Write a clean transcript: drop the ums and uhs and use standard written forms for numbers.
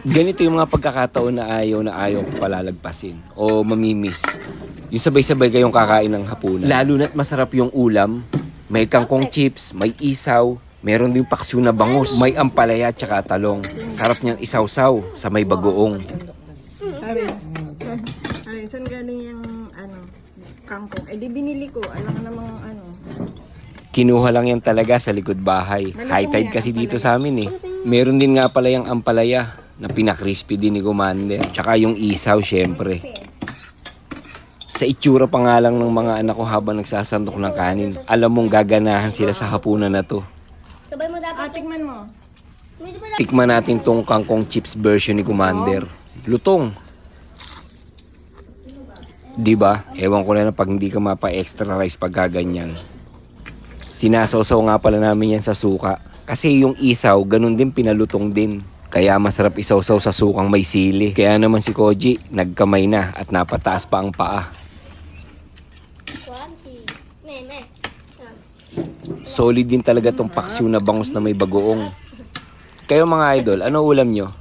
Ganito yung mga pagkakataon na ayaw ko palalagpasin o mamimiss. Yung sabay-sabay kayong kakain ng hapunan. Lalo na't masarap yung ulam. May kangkong chips, may isaw, meron din paksiw na bangus, may ampalaya at saka talong. Sarap niyang isawsaw sa may bagoong. Ay, saan galing yung kangkong? Eh di binili ko, alam ka namang Kinuha lang yan talaga sa likod bahay. High tide kasi dito sa amin eh. Meron din nga pala yung ampalaya na pinakrispy din ni Commander. Tsaka yung isaw syempre. Sa itsura pa nga lang ng mga anak ko habang nagsasandok ng kanin, alam mong gaganahan sila sa hapunan na to. Sabay mo dapat. tikman mo. Tikman natin tong kangkong chips version ni Commander. Lutong. Diba? Ewan ko na pag hindi ka mapa-extra rice pag gaganyan. Sinasawsaw nga pala namin yan sa suka. Kasi yung isaw, ganun din pinalutong din. Kaya masarap isawsaw sa sukang may sili. Kaya naman si Koji, nagkamay na at napataas pa ang paa. Solid din talaga tong paksiw na bangus na may bagoong. Kayo mga idol, ano ulam nyo?